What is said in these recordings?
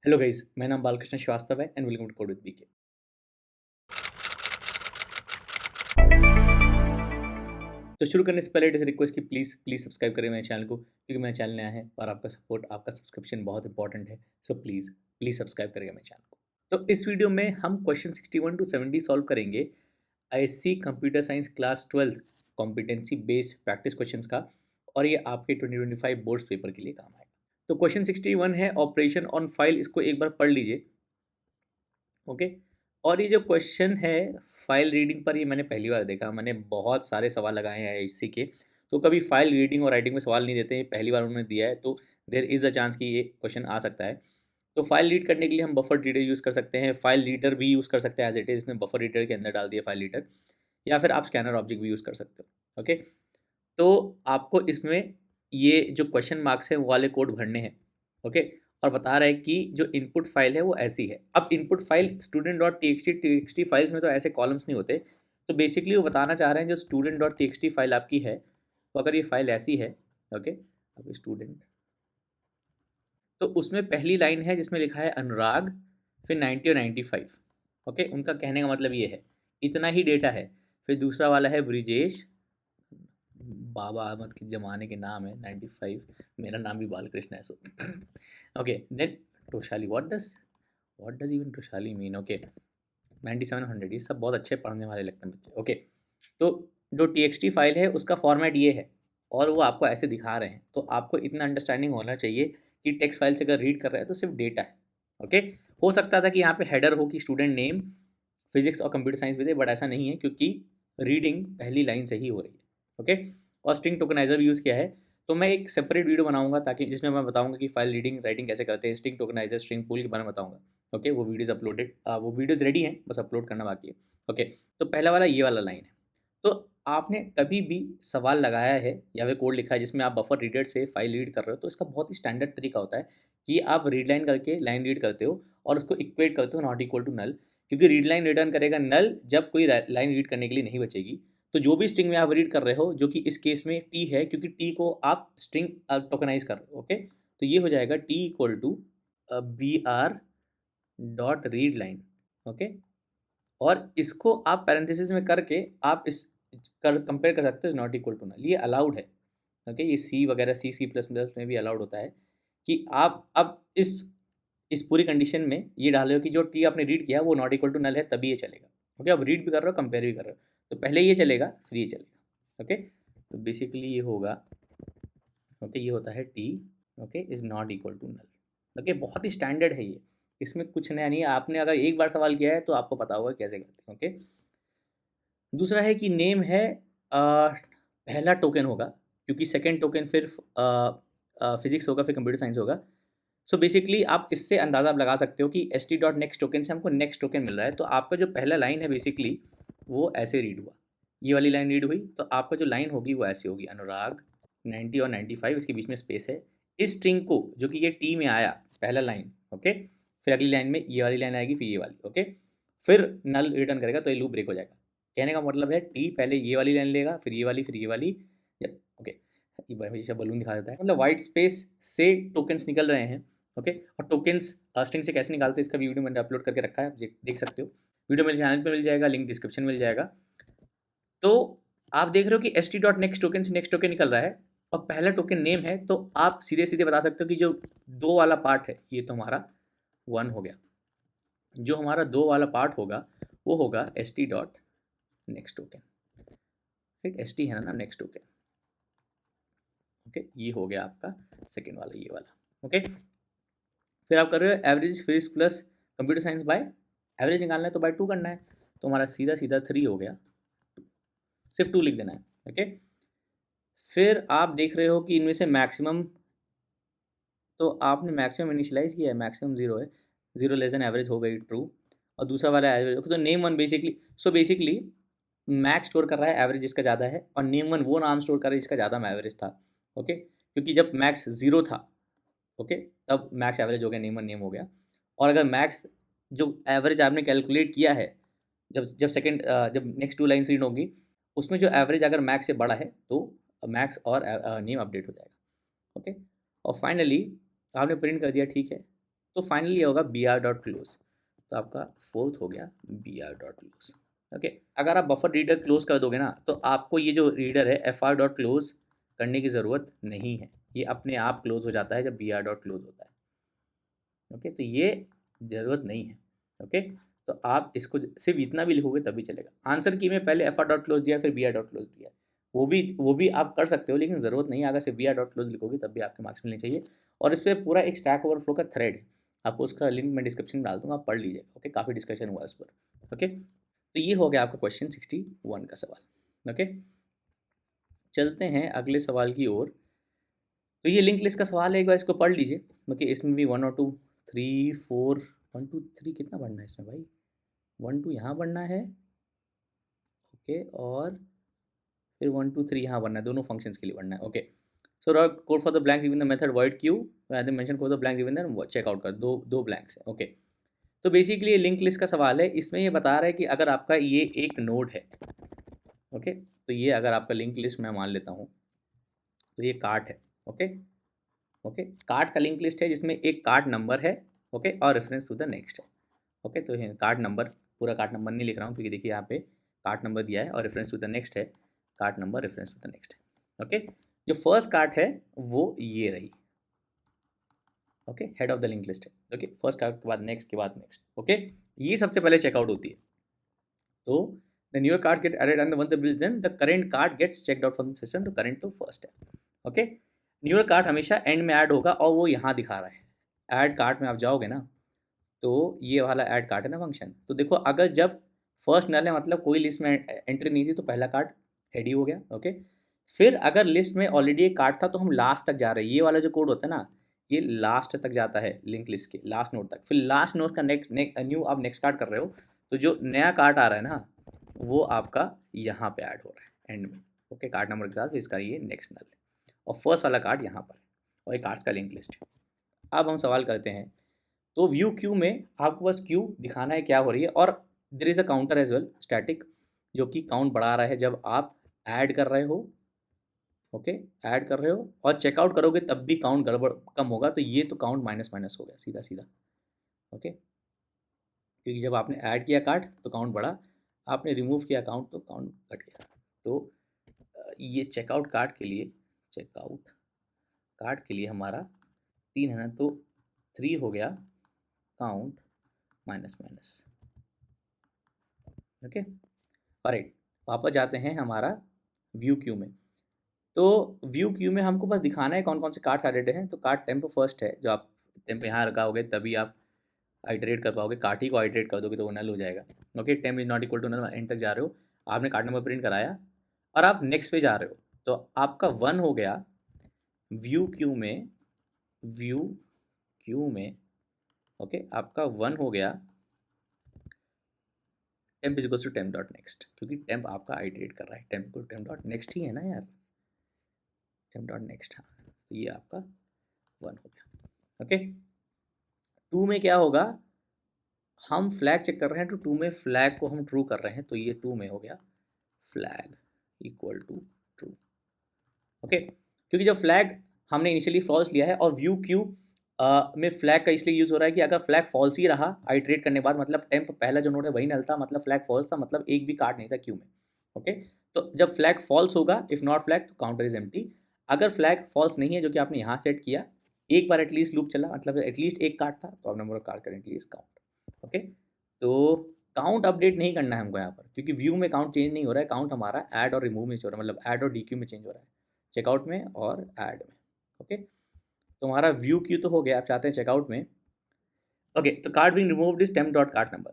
Hello guys, मेरा नाम बालकृष्ण श्रीवास्तव है and welcome to code with BK. तो शुरू करने से पहले इट इज़ रिक्वेस्ट कि प्लीज़ प्लीज़ सब्सक्राइब करें मेरे चैनल को, क्योंकि मेरा चैनल नया है और आपका सपोर्ट, आपका सब्सक्रिप्शन बहुत इंपॉर्टेंट है। सो प्लीज़ प्लीज़ सब्सक्राइब करेगा मेरे चैनल को। तो इस वीडियो में हम क्वेश्चन 61 टू 70 सॉल्व करेंगे ISC computer science class 12 competency based practice questions का, और ये आपके 2025 बोर्ड्स पेपर के लिए काम आएगा। तो क्वेश्चन 61 है ऑपरेशन ऑन फाइल, इसको एक बार पढ़ लीजिए। ओके। और ये जो क्वेश्चन है फाइल रीडिंग पर, ये मैंने पहली बार देखा। मैंने बहुत सारे सवाल लगाए हैं इसी के, तो कभी फाइल रीडिंग और राइटिंग में सवाल नहीं देते हैं। पहली बार उन्होंने दिया है, तो देयर इज़ अ चांस कि ये क्वेश्चन आ सकता है। तो फाइल रीड करने के लिए हम बफर रीडर यूज़ कर सकते हैं, फाइल रीडर भी यूज़ कर सकते हैं एज इट इज़। इसने बफर रीडर के अंदर डाल दिया फाइल रीडर, या फिर आप स्कैनर ऑब्जेक्ट भी यूज़ कर सकते हो। ओके। तो आपको इसमें ये जो क्वेश्चन मार्क्स है वो वाले कोड भरने हैं। ओके। और बता रहा है कि जो इनपुट फाइल है वो ऐसी है। अब input file student dot T x T files में तो ऐसे कॉलम्स नहीं होते। तो बेसिकली वो बताना चाह रहे हैं जो student dot T x T file आपकी है, तो अगर ये फाइल ऐसी है, ओके, अब स्टूडेंट, तो उसमें पहली लाइन है जिसमें लिखा है अनुराग, फिर 90 और 95। ओके, उनका कहने का मतलब ये है, इतना ही डेटा है। फिर दूसरा वाला है ब्रिजेश, बाबा अहमद के ज़माने के नाम है 95। मेरा नाम भी बालकृष्ण है, so okay. Then Toshali, what does even Toshali mean? Okay, 9700। ये सब बहुत अच्छे पढ़ने वाले लगते हैं बच्चे। ओके। तो जो टी फाइल है उसका फॉर्मेट ये है, और वो आपको ऐसे दिखा रहे हैं। तो आपको इतना अंडरस्टैंडिंग होना चाहिए कि टेक्स्ट फाइल से अगर रीड कर रहे हैं तो सिर्फ डेटा है। ओके। हो सकता था कि यहाँ पे हेडर हो कि स्टूडेंट नेम फिजिक्स और कंप्यूटर साइंस भी दे, बट ऐसा नहीं है क्योंकि रीडिंग पहली लाइन से ही हो रही है। ओके। और स्ट्रिंग टोकनाइजर भी यूज़ किया है। तो मैं एक सेपरेट वीडियो बनाऊंगा ताकि जिसमें मैं बताऊंगा कि फाइल रीडिंग राइटिंग कैसे करते हैं, स्ट्रिंग टोकनाइजर, स्ट्रिंग पूल के बारे में बताऊंगा। ओके। वो वीडियोज़ अपलोडेड, वो वीडियोज़ रेडी हैं, बस अपलोड करना बाकी है। ओके। तो पहला वाला ये वाला लाइन है। तो आपने कभी भी सवाल लगाया है या फिर कोड लिखा है जिसमें आप बफर रीडर से फाइल रीड कर रहे हो, तो इसका बहुत ही स्टैंडर्ड तरीका होता है कि आप रीड लाइन करके लाइन रीड करते हो और उसको इक्वेट करते हो नॉट इक्वल टू नल, क्योंकि रीड लाइन रिटर्न करेगा नल जब कोई लाइन रीड करने के लिए नहीं बचेगी। तो जो भी स्ट्रिंग में आप रीड कर रहे हो, जो कि इस केस में टी है, क्योंकि टी को आप स्ट्रिंग टोकनाइज कर रहे हो। ओके। तो ये हो जाएगा T equal to B R dot read line. Okay. और इसको आप पैरेंथेसिस में करके आप इस कर कंपेयर कर सकते हो नॉट इक्वल टू नल। ये अलाउड है। ओके। ये सी वगैरह सी प्लस प्लस में भी अलाउड होता है कि आप अब इस पूरी कंडीशन में ये डाले हो कि जो टी आपने रीड किया वो नॉट इक्वल टू नल है, तभी ये चलेगा। ओके। अब रीड भी कर रहे हो, कंपेयर भी कर रहे हो, तो पहले ये चलेगा फिर ये चलेगा। ओके। तो बेसिकली ये होगा, ओके, ये होता है T, okay, is not equal to null. Okay. बहुत ही स्टैंडर्ड है ये, इसमें कुछ नया नहीं है। आपने अगर एक बार सवाल किया है तो आपको पता होगा कैसे करते हैं। ओके। दूसरा है कि नेम है, पहला टोकन होगा, क्योंकि सेकंड टोकन फिर फिजिक्स होगा, फिर कंप्यूटर साइंस होगा। सो बेसिकली आप इससे अंदाज़ा आप लगा सकते हो कि S T dot next token से हमको नेक्स्ट टोकन मिल रहा है। तो आपका जो पहला लाइन है बेसिकली वो ऐसे रीड हुआ, ये वाली लाइन रीड हुई, तो आपका जो लाइन होगी वो ऐसी होगी, अनुराग 90 और 95, इसके बीच में स्पेस है। इस स्ट्रिंग को जो कि ये टी में आया पहला लाइन, ओके, फिर अगली लाइन में ये वाली लाइन आएगी, फिर ये वाली, ओके, फिर नल रिटर्न करेगा, तो ये लूप ब्रेक हो जाएगा। कहने का मतलब है टी पहले ये वाली लाइन लेगा, फिर ये वाली, फिर ये वाली। ओके। ये हमेशा बलून दिखा देता है, मतलब वाइट स्पेस से टोकन्स निकल रहे हैं। ओके। और टोकन्स स्ट्रिंग से कैसे निकालते हैं इसका भी वीडियो मैंने अपलोड करके रखा है, आप देख सकते हो। वीडियो मेरे चैनल पे मिल जाएगा, लिंक डिस्क्रिप्शन में मिल जाएगा। तो आप देख रहे हो कि S T dot next token से नेक्स्ट टोकन निकल रहा है, और पहला टोकन नेम है, तो आप सीधे सीधे बता सकते हो कि जो दो वाला पार्ट है ये तो हमारा वन हो गया। जो हमारा दो वाला पार्ट होगा वो होगा S T dot next token. Right, S T है ना नेक्स्ट टोकन। ओके। ये हो गया आपका सेकेंड वाला, ये वाला। ओके। फिर आप कर रहे हो average physics plus computer science by, average निकालना है तो बाय 2 करना है, तो हमारा सीधा सीधा 3 हो गया, सिर्फ 2 लिख देना है। ओके। फिर आप देख रहे हो कि इनमें से मैक्सिमम, तो आपने मैक्सिमम इनिशियलाइज़ किया है, मैक्सिमम 0 है, 0 लेस देन एवरेज हो गई ट्रू, और दूसरा वाला एवरेज। ओके। तो name one basically, so basically max store कर रहा है एवरेज जिसका ज़्यादा है, और नेम वन वो नाम स्टोर कर रहा है जिसका ज़्यादा एवरेज था। ओके। क्योंकि जब मैक्स 0 था, ओके, तब मैक्स एवरेज हो गया, नेम वन नेम हो गया। और अगर मैक्स जो एवरेज आपने कैलकुलेट किया है, जब जब सेकंड जब नेक्स्ट 2 लाइन्स रीड होंगी, उसमें जो एवरेज अगर मैक्स से बड़ा है तो मैक्स और नेम अपडेट हो जाएगा। ओके। और फाइनली आपने प्रिंट कर दिया, ठीक है, तो फाइनली ये होगा br.close। तो आपका फोर्थ हो गया br.close। ओके, अगर आप बफर रीडर क्लोज कर दोगे ना तो आपको ये जो रीडर है fr.close करने की ज़रूरत नहीं है, ये अपने आप क्लोज हो जाता है जब br.close होता है। ओके, तो ये ज़रूरत नहीं है। ओके, तो आप इसको सिर्फ इतना भी लिखोगे तभी चलेगा। आंसर की में पहले fr.close दिया फिर br.close दिया, वो भी आप कर सकते हो, लेकिन ज़रूरत नहीं है। अगर सिर्फ br.close लिखोगे तब भी आपके मार्क्स मिलने चाहिए। और इस पर पूरा एक स्टैक ओवरफ्लो का थ्रेड है, आपको उसका लिंक मैं डिस्क्रिप्शन में डाल दूँगा, आप पढ़ लीजिए। ओके, काफ़ी डिस्कशन हुआ इस पर। ओके, तो ये हो गया आपका क्वेश्चन 61 का सवाल। ओके, चलते हैं अगले सवाल की ओर। तो ये लिंक लिस्ट का सवाल है, एक बार इसको पढ़ लीजिए। ओके, इसमें भी 1 और 2 3 4 1 2 3 कितना पढ़ना है इसमें भाई? 1 2 यहाँ पढ़ना है। ओके, और फिर 1 2 3 यहाँ पढ़ना है, दोनों फंक्शंस के लिए पढ़ना है। Okay, so code for the blanks given the method void Q mention code the blanks given the checkout कर दो ब्लैंक्स है। ओके, तो बेसिकली ये लिंक लिस्ट का सवाल है। इसमें ये बता रहा है कि अगर आपका ये एक नोड है, ओके, तो ये अगर आपका लिंक लिस्ट मैं मान लेता हूँ तो ये कार्ट है। ओके, ओके, कार्ट का लिंक लिस्ट है जिसमें एक कार्ट नंबर है, ओके, और रेफरेंस टू द नेक्स्ट है। ओके, तो कार्ट नंबर, पूरा कार्ट नंबर नहीं लिख रहा हूँ क्योंकि देखिए यहाँ पे कार्ट नंबर दिया है और रेफरेंस टू द नेक्स्ट है, cart number reference to the next है। ओके, जो फर्स्ट कार्ट है वो ये रही। Okay, head of the link list है। ओके, फर्स्ट कार्ट के बाद नेक्स्ट के बाद नेक्स्ट। ओके, ये सबसे पहले चेकआउट होती है। तो the newer cards get added and one the bills then the current card gets checked out from the system. तो करंट तो फर्स्ट है। ओके, न्यूअर कार्ड हमेशा एंड में ऐड होगा और वो यहाँ दिखा रहा है। ऐड कार्ड में आप जाओगे ना तो ये वाला ऐड कार्ड है ना फंक्शन, तो देखो अगर जब फर्स्ट नल है मतलब कोई लिस्ट में एंट्री नहीं थी तो पहला कार्ड हेड ही हो गया। ओके, फिर अगर लिस्ट में ऑलरेडी एक कार्ड था तो हम लास्ट तक जा रहे हैं। ये वाला जो कोड होता है ना ये लास्ट तक जाता है लिंक लिस्ट के लास्ट नोड तक, फिर लास्ट नोड का न्यू आप नेक्स्ट कार्ड कर रहे हो तो जो नया कार्ड आ रहा है ना वो आपका यहाँ पे ऐड हो रहा है एंड में। ओके, कार्ड नंबर के साथ फिर इसका ये नेक्स्ट नल है और फर्स्ट वाला कार्ड यहाँ पर है और ये कार्ड्स का लिंक लिस्ट है। अब हम सवाल करते हैं, तो व्यू क्यू में आपको बस क्यू दिखाना है क्या हो रही है, और there is a counter as well static जो कि काउंट बढ़ा रहा है जब आप ऐड कर रहे हो। ओके, ऐड कर रहे हो और चेकआउट करोगे तब भी काउंट गड़बड़ कम होगा, तो ये तो काउंट माइनस माइनस हो गया सीधा सीधा। ओके, क्योंकि जब आपने ऐड किया कार्ड तो काउंट बढ़ा, आपने रिमूव किया अकाउंट तो काउंट घट गया। तो ये चेकआउट कार्ड के लिए, चेकआउट कार्ड के लिए हमारा 3 है ना, तो 3 हो गया count minus minus. Okay, right, वापस जाते हैं हमारा व्यू क्यू में। तो व्यू क्यू में हमको बस दिखाना है कौन कौन से कार्ड्स एडेड हैं। तो कार्ड टेम्प फर्स्ट है, जो आप टेम्प यहाँ रखाओगे तभी आप आइटरेट कर पाओगे। कार्ड ही को आइटरेट कर दोगे तो वो नल हो जाएगा। Okay, temp is not equal to null, end तक जा रहे हो, आपने कार्ड नंबर प्रिंट कराया और आप नेक्स्ट पे जा रहे हो तो आपका 1 हो गया व्यू क्यू में, व्यू क्यू में। ओके, आपका 1 हो गया temp is equals to temp dot next, क्योंकि टेम्प आपका आइटरेट कर रहा है। टेम्प को टेम्प डॉट नेक्स्ट ही है ना यार, टेम्प डॉट नेक्स्ट। हाँ, तो ये आपका 1 हो गया। ओके, 2 में क्या होगा, हम फ्लैग चेक कर रहे हैं तो 2 में फ्लैग को हम ट्रू कर रहे हैं, तो ये 2 में हो गया flag equal to true. Okay, क्योंकि जब फ्लैग हमने इनिशियली फॉल्स लिया है और व्यू क्यू में फ्लैग का इसलिए यूज़ हो रहा है कि अगर फ्लैग फॉल्स ही रहा आइटरेट करने के बाद, मतलब टेम्प पहला जो नोड है वही नल था, मतलब फ्लैग फॉल्स था, मतलब एक भी कार्ड नहीं था क्यू में। ओके, तो जब फ्लैग फॉल्स होगा, इफ़ नॉट फ्लैग तो काउंटर इज एम्प्टी। अगर फ्लैग फॉल्स नहीं है जो कि आपने यहाँ सेट किया, एक बार एटलीस्ट लूप चला, मतलब एटलीस्ट एक कार्ड था, तो आप नंबर ऑफ कार्ड करेंगे इस काउंट। ओके, तो काउंट अपडेट नहीं करना है हमको यहाँ पर, क्योंकि व्यू में काउंट चेंज नहीं हो रहा है, काउंट हमारा ऐड और रिमूव में हो रहा है, मतलब ऐड और डीक्यू में चेंज हो रहा है, चेकआउट में और ऐड में। ओके, तो हमारा व्यू क्यू तो हो गया, आप चाहते हैं चेकआउट में। ओके, तो card being removed is temp dot card number.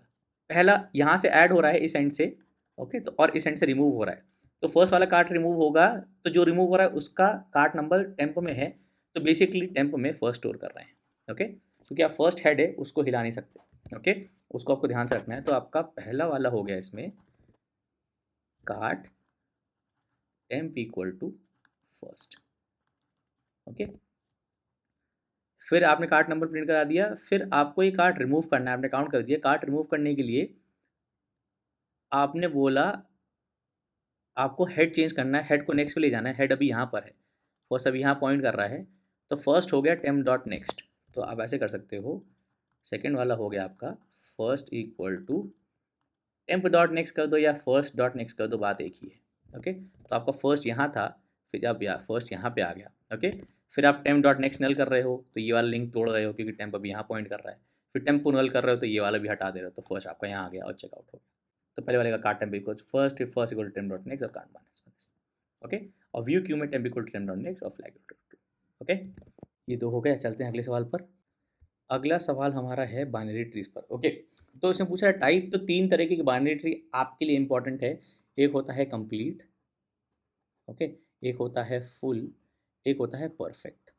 पहला यहाँ से ऐड हो रहा है इस एंड से, ओके, तो और इस एंड से रिमूव हो रहा है, तो फर्स्ट वाला कार्ड रिमूव होगा, तो जो रिमूव हो रहा है उसका कार्ड नंबर टेम्प में है, तो बेसिकली टेम्प में फर्स्ट स्टोर कर रहे हैं। ओके, क्योंकि आप फर्स्ट हेड है उसको हिला नहीं सकते। ओके, उसको आपको ध्यान से रखना है। तो आपका पहला वाला हो गया इसमें card temp equal to first. Okay, फिर आपने कार्ड नंबर प्रिंट करा दिया, फिर आपको ये कार्ड रिमूव करना है, आपने काउंट कर दिया। कार्ड रिमूव करने के लिए आपने बोला आपको हेड चेंज करना है, हेड को नेक्स्ट पे ले जाना है, हेड अभी यहाँ पर है, फर्स्ट अभी यहाँ पॉइंट कर रहा है, तो फर्स्ट हो गया टेम्प डॉट नेक्स्ट। तो आप ऐसे कर सकते हो सेकेंड वाला हो गया आपका first equal to temp dot next कर दो या फर्स्ट डॉट नेक्स्ट कर दो, बात एक ही है। ओके, तो आपका फर्स्ट यहाँ था, फिर आप फर्स्ट यहाँ पे आ गया। ओके, फिर आप टेम्प डॉट नेक्स्ट नल कर रहे हो तो ये वाला लिंक तोड़ रहे हो क्योंकि टेम्प अभी यहाँ पॉइंट कर रहा है। फिर टेम्प को नल कर रहे हो तो ये वाला भी हटा दे रहे हो, तो फर्स्ट आपका यहाँ आ गया और चेकआउट हो गया। तो पहले वाले का card temp equal first equal to temp dot next और कार्ड माइनस। ओके, और व्यू क्यू में temp equal to temp dot next और फ्लैग इक्वल टू। ओके, ये तो हो गया। चलते हैं अगले सवाल पर। अगला सवाल हमारा है बाइनरी ट्रीज पर। ओके, तो इसमें पूछा है टाइप, तो 3 तरह की बाइनरी ट्री आपके लिए इंपॉर्टेंट है। एक होता है कंप्लीट, ओके, एक होता है फुल, एक होता है परफेक्ट।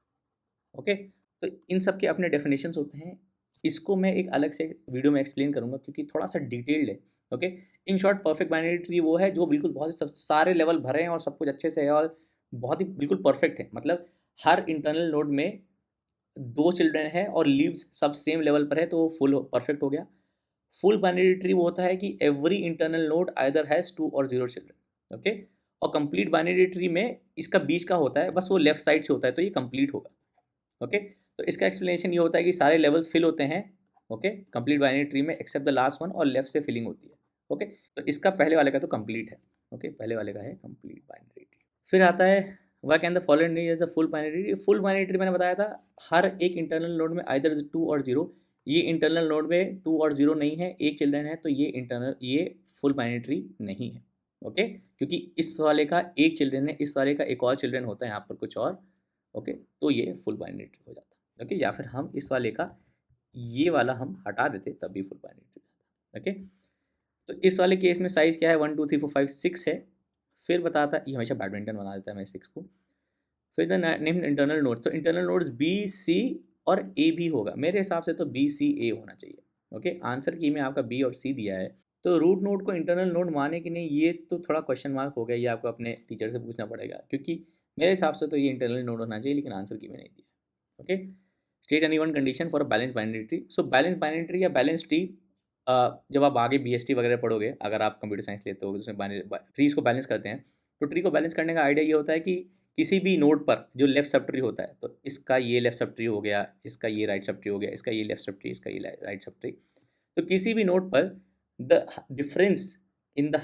ओके, तो इन सब के अपने डेफिनेशंस होते हैं। इसको मैं एक अलग से वीडियो में एक्सप्लेन करूंगा क्योंकि थोड़ा सा डिटेल्ड है। Okay, in short perfect binary tree वो है जो बिल्कुल बहुत सब सारे लेवल भरे हैं और सब कुछ अच्छे से है और बहुत ही बिल्कुल परफेक्ट है। मतलब हर इंटरनल नोड में 2 चिल्ड्रन है और लीव्स सब सेम लेवल पर है, तो वो फुल परफेक्ट हो गया। फुल बाइनरी ट्री वो होता है कि every internal node either has 2 और 0 चिल्ड्रन। ओके, और कंप्लीट बाइनरी ट्री में इसका बीच का होता है, बस वो लेफ्ट साइड से होता है, तो ये कंप्लीट होगा। ओके, तो इसका एक्सप्लेनेशन ये होता है कि सारे लेवल्स फिल होते हैं। ओके, कंप्लीट बाइनरी ट्री में एक्सेप्ट द लास्ट वन, और लेफ्ट से फिलिंग होती है। ओके, तो इसका पहले वाले का तो कंप्लीट है। ओके, पहले वाले का है कंप्लीट बाइनरी ट्री। फिर आता है why can the following tree as a full binary tree. Full binary tree मैंने बताया था हर एक इंटरनल नोड में आइदर 2 और 0। ये इंटरनल नोड में 2 और 0 नहीं है, एक चिल्ड्रन है, तो ये फुल बाइनरी ट्री नहीं है। ओके, क्योंकि इस वाले का एक चिल्ड्रन है, इस वाले का एक और चिल्ड्रन होता है यहाँ पर कुछ और। ओके, तो ये फुल बाइनरी ट्री हो जाता है। ओके, या फिर हम इस वाले का ये वाला हम हटा देते तब भी फुल बाइनरी ट्री होता है। ओके, तो इस वाले केस में साइज़ क्या है, 1 2 3 4 5 6 है। फिर बताता ये हमेशा बैडमिंटन बना देता है मैं 6 को। फिर द नेम इंटरनल नोड, तो इंटरनल नोड्स बी सी और ए भी होगा। मेरे हिसाब से तो बी सी ए होना चाहिए। ओके, आंसर की में आपका बी और सी दिया है, तो रूट नोड को इंटरनल नोड माने कि नहीं, ये तो थोड़ा क्वेश्चन मार्क हो गया। ये आपको अपने टीचर से पूछना पड़ेगा, क्योंकि मेरे हिसाब से तो ये इंटरनल नोड होना चाहिए, लेकिन आंसर की में नहीं दिया। Okay, state any one condition for a balance binary tree. So balance binary tree या बैलेंस ट्री, जब आप आगे BST वगैरह पढ़ोगे, अगर आप कंप्यूटर साइंस लेते हो, उसमें ट्रीज को बैलेंस करते हैं। तो ट्री को बैलेंस करने का आइडिया ये होता है कि किसी भी नोड पर जो लेफ्ट सब ट्री होता है, तो इसका ये लेफ्ट सब ट्री हो गया, इसका ये राइट सब ट्री हो गया, इसका ये लेफ्ट सब ट्री, इसका ये राइट सब ट्री। तो किसी भी नोड पर the difference in the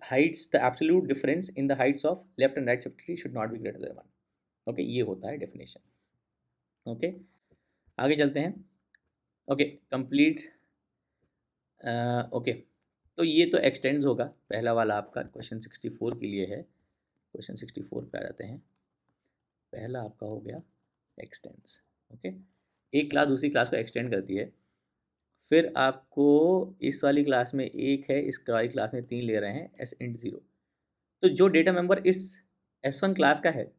Heights, the absolute difference in the Heights of left and right sub tree should not be greater than 1। Okay, ये होता है डेफिनेशन। ओके, आगे चलते हैं। Okay, complete. ओके, तो ये तो एक्सटेंड्स होगा। पहला वाला आपका क्वेश्चन 64 के लिए है। क्वेश्चन 64 पे आ जाते हैं। पहला आपका हो गया एक्सटेंड्स। ओके, एक क्लास दूसरी क्लास को एक्सटेंड करती है। फिर आपको इस वाली क्लास में 1 है, इस वाली क्लास में 3 ले रहे हैं, s int 0। तो जो डेटा मेंबर इस S1 क्लास का है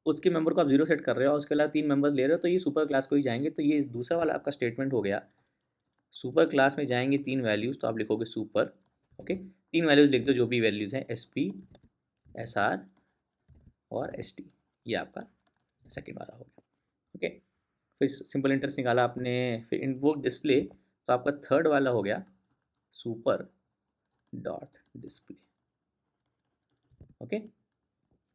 उसके मेंबर को आप 0 सेट कर रहे हो और उसके अलावा 3 मेंबर्स ले रहे हो, तो ये सुपर क्लास को ही जाएंगे। तो ये दूसरा वाला आपका स्टेटमेंट हो गया। सुपर क्लास में जाएंगे 3 वैल्यूज़, तो आप लिखोगे सुपर। ओके, 3 वैल्यूज़ लिख दो, जो भी वैल्यूज़ हैं, SP, SR और ST। ये आपका सेकेंड वाला हो गया। ओके, फिर सिंपल इंटरेस्ट निकाला आपने, फिर इन्वोक डिस्प्ले, तो आपका थर्ड वाला हो गया super dot display. Okay,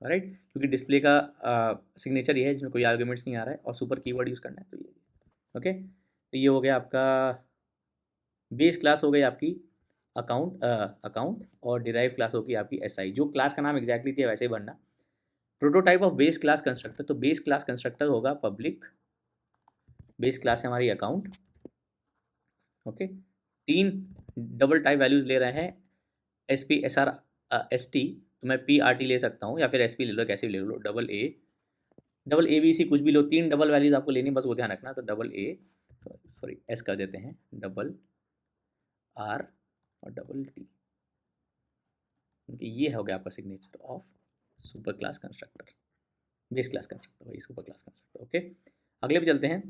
right, क्योंकि डिस्प्ले का सिग्नेचर ये है जिसमें कोई आर्ग्यूमेंट्स नहीं आ रहा है और सुपर कीवर्ड यूज़ करना है, तो ये। ओके, तो ये हो गया आपका बेस क्लास हो गई आपकी अकाउंट और डिराइव क्लास होगी आपकी SI। जो क्लास का नाम एग्जैक्टली थी वैसे ही बनना। Prototype of base class constructor, तो बेस क्लास कंस्ट्रक्टर होगा पब्लिक। बेस क्लास है हमारी account. Okay, 3 double type values ले रहे हैं, SP, SR, ST। तो मैं PRT ले सकता हूँ या फिर SP ले लो, कैसे भी ले लो, डबल ABC कुछ भी लो, 3 डबल वैल्यूज़ आपको लेनी, बस वो ध्यान रखना। तो डबल A, सॉरी S कर देते हैं, डबल R और डबल T। ये हो गया आपका signature of super class constructor, base class constructor, वही सुपर क्लास कंस्ट्रक्टर। ओके, अगले पे चलते हैं।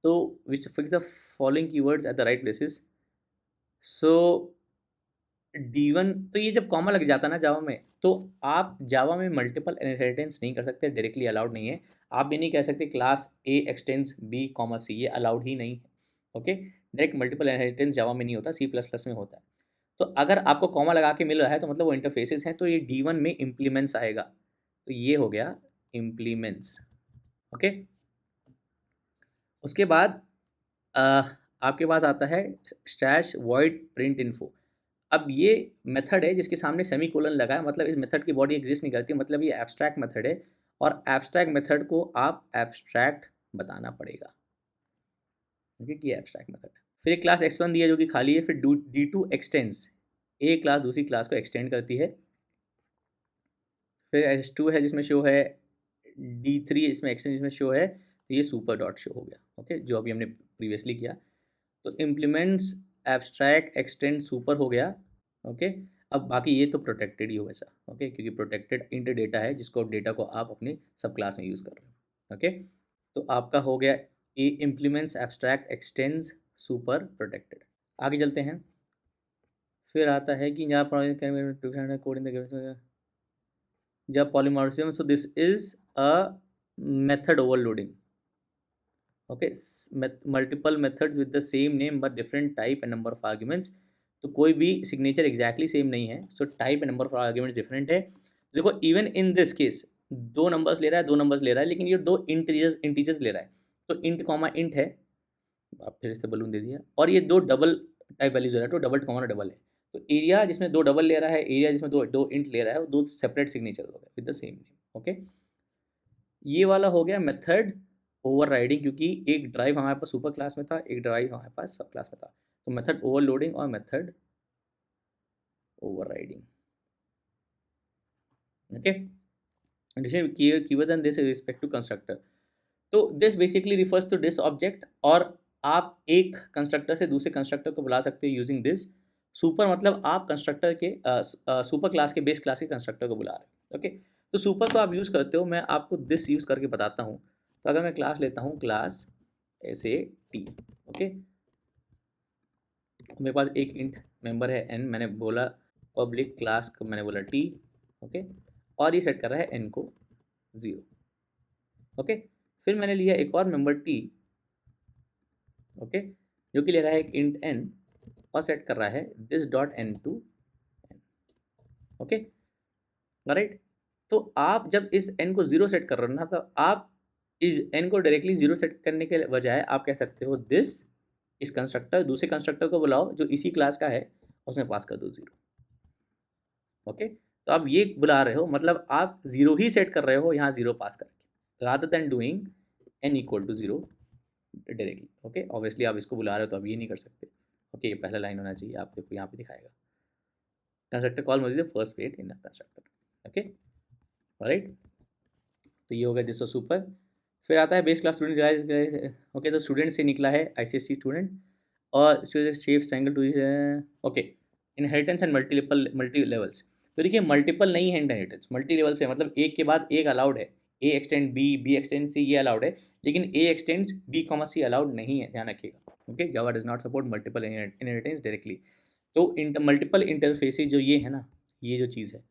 तो which fix the following keywords at the right places. So D1, तो ये जब कॉमा लग जाता है ना जावा में, तो आप जावा में मल्टीपल इनहेरिटेंस नहीं कर सकते, डायरेक्टली अलाउड नहीं है। आप भी नहीं कह सकते class A x tends B, C, ये अलाउड ही नहीं है। ओके, डायरेक्ट मल्टीपल इनहेरिटेंस जावा में नहीं होता, C++ में होता है। तो अगर आपको कॉमा लगा के मिल रहा है तो मतलब वो इंटरफेसेस हैं, तो ये D1 में इम्प्लीमेंट्स आएगा। तो ये हो गया इम्प्लीमेंट्स। ओके, उसके बाद आपके पास आता है स्लैश वॉइड प्रिंट इन्फो। अब ये मेथड है जिसके सामने सेमी कोलन लगा है, मतलब इस मेथड की बॉडी एग्जिस्ट नहीं करती, मतलब ये एब्स्ट्रैक्ट मेथड है और एब्स्ट्रैक्ट मेथड को आप एब्स्ट्रैक्ट बताना पड़ेगा। ठीक है, ये एब्स्ट्रैक्ट मेथड है। फिर एक क्लास x1 दिया जो कि खाली है, फिर d2 एक्सटेंड्स, एक क्लास दूसरी क्लास को एक्सटेंड करती है। फिर s2 है जिसमें शो है, d3 इसमें एक्सटेंड जिसमें शो है, तो ये सुपर डॉट शो हो गया। ओके, जो अभी हमने प्रीवियसली किया। तो इम्प्लीमेंट्स एब्स्ट्रैक्ट एक्सटेंड सुपर हो गया। ओके, अब बाकी ये तो प्रोटेक्टेड ही हो वैसा। ओके, क्योंकि प्रोटेक्टेड इंट डेटा है जिसको डेटा को आप अपने सब क्लास में यूज़ कर रहे हो। ओके, तो आपका हो गया A implements abstract extends super protected. आगे चलते हैं। फिर आता है कि यहाँ पर कोड इन द जब polymorphism, so this is a method overloading. Okay, multiple methods with the same name but different type and number of arguments. तो कोई भी सिग्नेचर एग्जैक्टली सेम नहीं है, so type and number of arguments different है। देखो even in this case दो numbers ले रहा है, दो नंबर्स ले रहा है, लेकिन ये दो इंटीजर्स ले रहा है। तो इंट कॉमा इंट है, आप फिर से बलून दे दिया, और ये दो डबल टाइप वैल्यूज ले रहा है, तो डबल कॉमा डबल है। तो एरिया जिसमें दो डबल ले रहा है, एरिया जिसमें दो दो इंट ले रहा है, वो दो सेपरेट सिग्नेचर हो गए with the same name. Okay, ये वाला हो गया मेथड ओवरराइडिंग, क्योंकि एक ड्राइव हमारे पास सुपर क्लास में था, एक ड्राइव हमारे पास सब क्लास में था। तो मेथड ओवरलोडिंग और method overriding. Okay, keywords and this respect to constructor. तो this basically refers to this object, और आप एक कंस्ट्रक्टर से दूसरे कंस्ट्रक्टर को बुला सकते हो यूजिंग दिस। सुपर मतलब आप कंस्ट्रक्टर के सुपर क्लास के बेस क्लास के कंस्ट्रक्टर को बुला रहे हो। ओके, तो सुपर को आप यूज़ करते हो, मैं आपको दिस यूज़ करके बताता हूँ। तो अगर मैं क्लास लेता हूँ, क्लास ऐसे टी। ओके, मेरे पास एक इंट मेंबर है n, मैंने बोला पब्लिक क्लास को मैंने बोला टी। ओके, और ये सेट कर रहा है n को 0। ओके, फिर मैंने लिया एक और मेंबर टी। ओके, जो कि ले रहा है एक इंट n और सेट कर रहा है this dot n to n। Okay, right. तो आप जब इस n को 0 सेट कर रहे हो ना, तो आप इस n को डायरेक्टली 0 सेट करने के बजाय आप कह सकते हो दिस, इस कंस्ट्रक्टर दूसरे कंस्ट्रक्टर को बुलाओ जो इसी क्लास का है, उसमें पास कर दो 0। ओके, तो आप ये बुला रहे हो, मतलब आप 0 ही सेट कर रहे हो यहाँ 0 पास करके, rather than doing n equal to 0 directly. Okay, obviously आप इसको बुला रहे हो तो आप ये नहीं कर सकते। ओके, ये पहला लाइन होना चाहिए, आप देखो यहाँ पे दिखाएगा constructor call must be the first weight in the constructor. Okay, right. तो ये हो गया दिस सुपर। फिर आता है बेस क्लास स्टूडेंट। ओके, तो स्टूडेंट से निकला है ICSE स्टूडेंट, और shapes triangle two. Okay, inheritance and multi levels. तो देखिए मल्टीपल नहीं है इनहेरिटेंस, मल्टी लेवल से मतलब एक के बाद एक अलाउड है। ए एक्सटेंड बी, बी एक्सटेंड सी, ये अलाउड है, लेकिन ए एक्सटेंड्स बी कॉमा सी अलाउड नहीं है, ध्यान रखिएगा। Okay, Java does not support multiple inheritance directly. तो मल्टीपल इंटरफेसेस जो ये है ना, ये जो चीज़ है,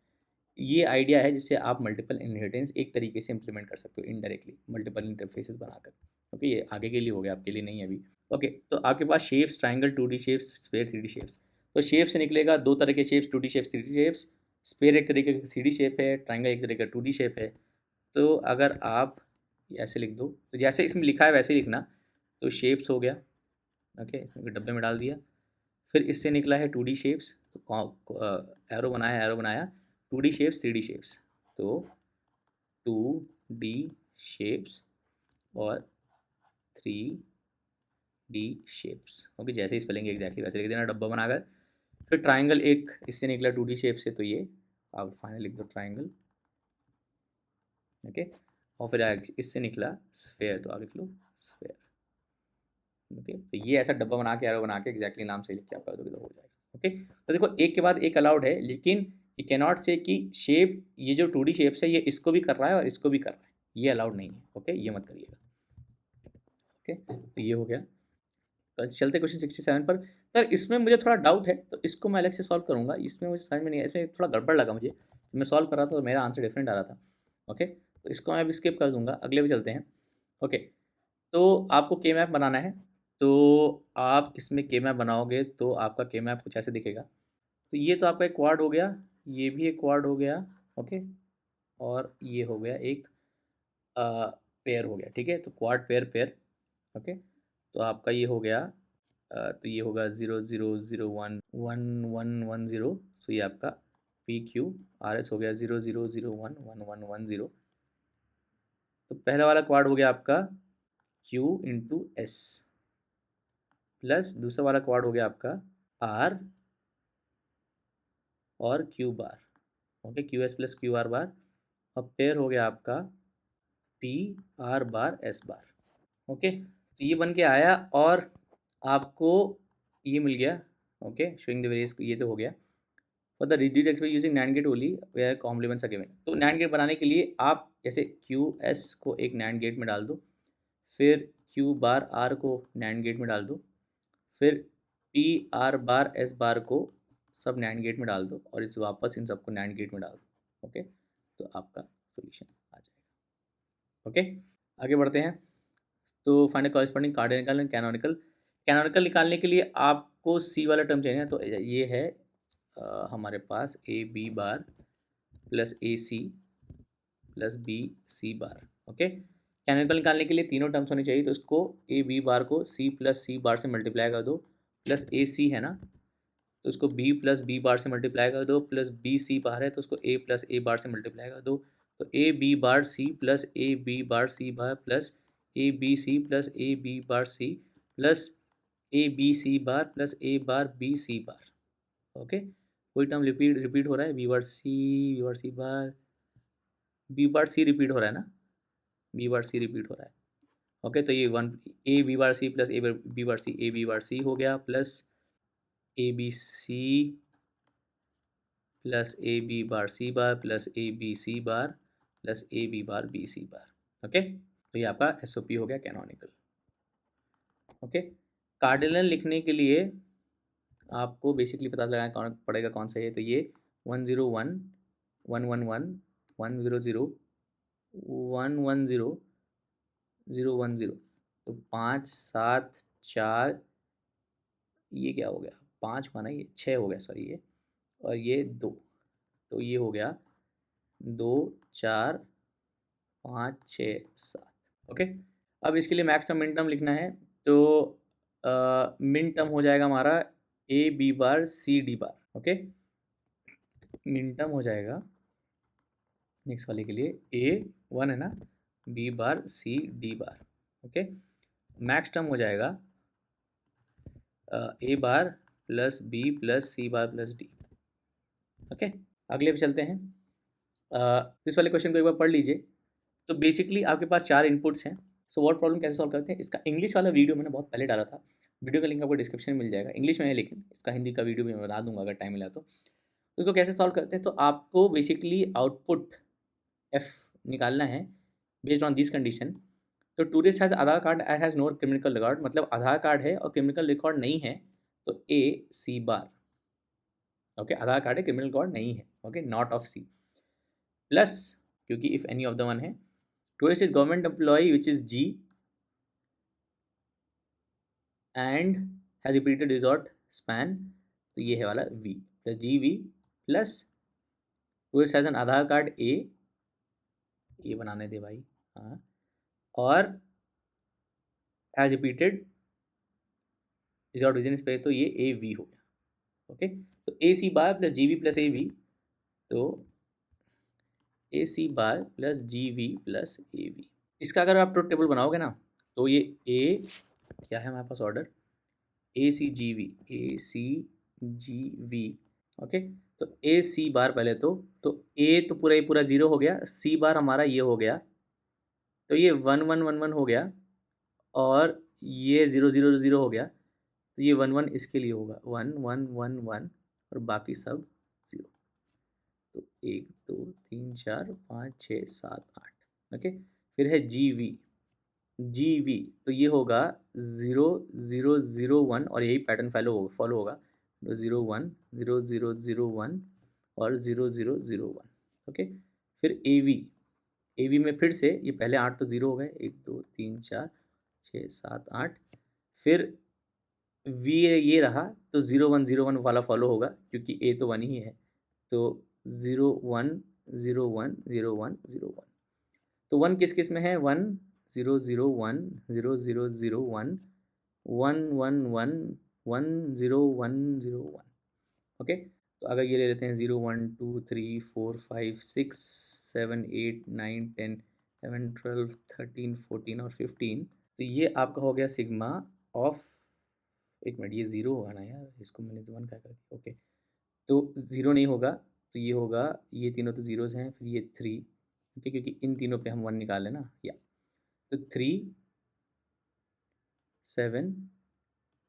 ये आइडिया है जिससे आप मल्टीपल इनहेरिटेंस एक तरीके से इंप्लीमेंट कर सकते हो इनडायरेक्टली, मल्टीपल इंटरफेसेस बनाकर। ओके, ये आगे के लिए हो गया, आपके लिए नहीं है अभी। ओके, तो आपके पास shapes triangle 2D shapes, sphere 3D shapes. तो शेप से निकलेगा दो तरह के shapes, 2D shapes 3D shapes. Sphere एक तरीके का 3D शेप है, ट्रायंगल एक तरीके का 2D शेप है। तो अगर आप ऐसे लिख दो, तो जैसे इसमें लिखा है वैसे ही लिखना। तो शेप्स हो गया। ओके, इसमें डब्बे में डाल दिया। फिर इससे निकला है 2D शेप्स, तो एरो बनाया, एरो बनाया, 2D शेप्स 3D शेप्स। तो 2D शेप्स और 3D शेप्स। ओके, जैसे ही स्पेलिंग एग्जैक्टली वैसे लिख देना डब्बा बनाकर। फिर ट्राइंगल एक इससे निकला 2D शेप से, तो ये आप फाइनल लिख दो ट्राइंगल। ओके, और फिर इससे निकला स्फेयर, तो आप लिख लो स्फेयर। ओके, तो ये ऐसा डब्बा बना के, एरो बना के, एग्जैक्टली नाम से लिख के आप कर दोगे तो हो जाएगा। ओके, तो देखो एक के बाद एक अलाउड है, लेकिन ये कैन नॉट से कि शेप, ये जो 2D शेप्स है ये इसको भी कर रहा है और इसको भी कर रहा है, ये अलाउड नहीं है। ओके, ये मत करिएगा। ओके, तो ये हो गया। तो चलते क्वेश्चन 67 पर। सर इसमें मुझे थोड़ा डाउट है, तो इसको मैं अलग से सॉल्व करूँगा, इसमें मुझे समझ में नहीं आया, इसमें थोड़ा गड़बड़ लगा मुझे, तो मैं सॉल्व कर रहा था तो मेरा आंसर डिफरेंट आ रहा था। ओके, तो इसको मैं अभी स्किप कर दूँगा, अगले पे चलते हैं। ओके, तो आपको के मैप बनाना है, तो आप इसमें के मैप बनाओगे तो आपका के मैप कुछ ऐसे दिखेगा। तो ये तो आपका एक क्वाड हो गया, ये भी एक क्वाड हो गया। ओके, और ये हो गया एक पेयर हो गया। ठीक है, तो क्वाड पेयर पेयर। ओके, तो आपका ये हो गया तो ये होगा 00011110। तो ये आपका PQRS हो गया 00011110। तो पहला वाला क्वाड हो गया आपका Q/S प्लस दूसरा वाला क्वाड हो गया आपका R और Q बार। ओके, QS प्लस QR बार। अब पेयर हो गया आपका PR बार S बार। ओके, तो ये बन के आया और आपको ये मिल गया। ओके, शोइंग द वेरियस, ये तो हो गया। For the reduced expression using NAND gate only where complements are given. तो नैंड गेट बनाने के लिए आप जैसे QS को एक नैंड गेट में डाल दो, फिर Q बार R को नैंड गेट में डाल दो, फिर PR बार S बार को सब नैंड गेट में डाल दो और इस वापस इन सबको नैंड गेट में डाल दो। ओके, तो आपका सोल्यूशन आ जाएगा। ओके, आगे बढ़ते हैं। तो find the corresponding cardinal and canonical. Canonical निकालने के लिए आपको सी वाला टर्म चाहिए। तो ये है हमारे पास AB बार प्लस AC प्लस BC बार। ओके, कैनोनिकल निकालने के लिए तीनों टर्म्स होनी चाहिए। तो इसको AB बार को C प्लस C बार से मल्टीप्लाई कर दो, प्लस AC है ना, तो उसको B प्लस B बार से मल्टीप्लाई कर दो, प्लस BC बार है तो उसको A प्लस A बार से मल्टीप्लाई कर दो। तो AB bar C plus AB bar C bar plus ABC plus AB bar C plus ABC bar plus A bar BC bar. Okay, कोई टर्म रिपीट हो रहा है? B बार C बार, B बार C repeat हो रहा है ना, B बार C repeat हो रहा है। ओके, तो ये वन AB बार C प्लस B बार C, AB बार C हो गया प्लस ABC प्लस AB बार C बार प्लस ABC बार प्लस AB बार BC बार। ओके, तो ये आपका SOP हो गया कैनोनिकल। ओके, कार्डिनल लिखने के लिए आपको बेसिकली पता लगाना कौन पड़ेगा कौन सा है। तो ये 101 111 100 110 010। तो 5 7 4, ये क्या हो गया, 5 माना ये 6 हो गया, सॉरी ये, और ये 2, तो ये हो गया 2 4 5 6 7। ओके, अब इसके लिए मैक्स टर्म मिन टर्म लिखना है। तो मिन टर्म हो जाएगा हमारा AB बार CD बार। ओके, मिन टर्म हो जाएगा नेक्स्ट वाले के लिए A1 है ना, B बार CD बार। ओके, मैक्स टर्म हो जाएगा A bar plus B plus C bar plus D। Okay, अगले पे चलते हैं। इस वाले क्वेश्चन को एक बार पढ़ लीजिए। तो बेसिकली आपके पास 4 इनपुट्स हैं। सो वर्ड प्रॉब्लम कैसे सॉल्व करते हैं, इसका इंग्लिश वाला वीडियो मैंने बहुत पहले डाला था। वीडियो का लिंक आपको डिस्क्रिप्शन में मिल जाएगा, इंग्लिश में है, लेकिन इसका हिंदी का वीडियो भी मैं बना दूंगा अगर टाइम मिला तो। उसको कैसे सॉल्व करते हैं, तो आपको बेसिकली आउटपुट F निकालना है बेस्ड ऑन दिस कंडीशन। तो tourist has Aadhaar card and has no criminal record, मतलब आधार कार्ड है और क्रिमिनल रिकॉर्ड नहीं है, तो AC bar. Okay, Aadhaar card है, क्रिमिनल रिकॉर्ड नहीं है। Okay, not of C plus, क्योंकि if any of the one है, tourist is government employ which is G and has repeated resort span, तो ये है वाला V plus GV plus tourist has an Aadhaar card A, ये बनाने दे भाई, हाँ, और हैज रिपीटेड रिजॉर्ट विजिट पे, तो ये AV हो गया। ओके, तो AC बार प्लस GV प्लस AV, तो AC बार प्लस GV प्लस AV। इसका अगर आप ट्रुथ टेबल बनाओगे ना, तो ये A क्या है हमारे पास ऑर्डर, ACGV ACGV। ओके, तो AC बार पहले तो A तो पूरा ही पूरा 0 हो गया, C बार हमारा ये हो गया, तो ये 1 1 1 1 हो गया, और ये 0 0 0 हो गया, तो ये 1 1 इसके लिए होगा 1 1 1 1, और बाकी सब 0। तो 1 2 3 4 5 6 7 8। ओके, फिर है GV, तो ये होगा 0 0 0 1, और यही पैटर्न फॉलो होगा, 0 1 0 0 0 1 और 0 0 0 1। ओके, फिर AV में फिर से ये पहले 8 तो 0 हो गए, 1 2 3 4 6 7 8, फिर V ये रहा, तो 0 1 0 1 वाला फॉलो होगा, क्योंकि A तो 1 ही है, तो 0 1 0 1 0 1 0 1। तो 1 किस किस में है, 1 0 0 1 0 0 0 1 1111011। ओके, तो अगर ये ले लेते हैं 0 1 2 3 4 5 6 7 8 9 10 11 12 13 14 और 15, तो ये आपका हो गया सिग्मा ऑफ, एक मिनट ये ज़ीरो होगा ना यार, इसको मैंने वन क्या कर दिया, ओके, तो ज़ीरो नहीं होगा, तो ये होगा, ये तीनों तो ज़ीरोज़ हैं, फिर ये थ्री, ओके, क्योंकि इन तीनों पे हम वन निकाल लें ना, या तो 3 7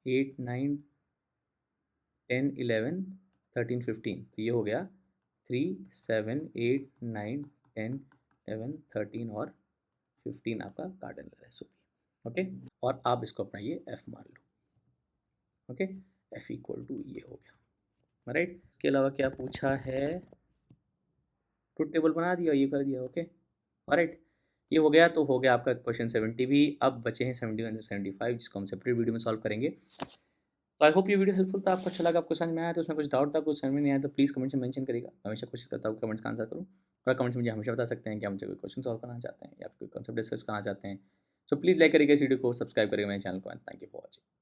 8 9 10 11 13 15, तो ये हो गया 3 7 8 9 10 11 13 और 15 आपका कार्डिनल है सोपी, ओके, और आप इसको अपना ये एफ मान लो, ओके, एफ इक्वल टू ये हो गया, राइट। इसके अलावा क्या पूछा है, ट्रुथ टेबल बना दिया, ये कर दिया, ओके, ऑलराइट, ये हो गया, तो हो गया आपका क्वेश्चन 70 भी। अब बचे हैं 71 से 75, जिसको हम सेपरेट वीडियो में सॉल्व करेंगे। तो आई होप ये वीडियो हेल्पफुल था, आपको अच्छा लगा, आपको समझ में आया, तो उसमें कुछ डाउट था, कुछ समझ में नहीं आया, तो प्लीज़ कमेंट्स में मेंशन करिएगा। हमेशा कोशिश करता हूँ कमेंट्स का आंसर करूँ, और कमेंट्स मुझे हमेशा बता सकते हैं कि आप मुझे कोई क्वेश्चन सॉल्व करना चाहते हैं या कोई कॉन्सेप्ट डिस्कस करना चाहते हैं। सो प्लीज़ लाइक करिएगा इस वीडियो को, सब्सक्राइब करिएगा मेरे चैनल को, and thank you for watching.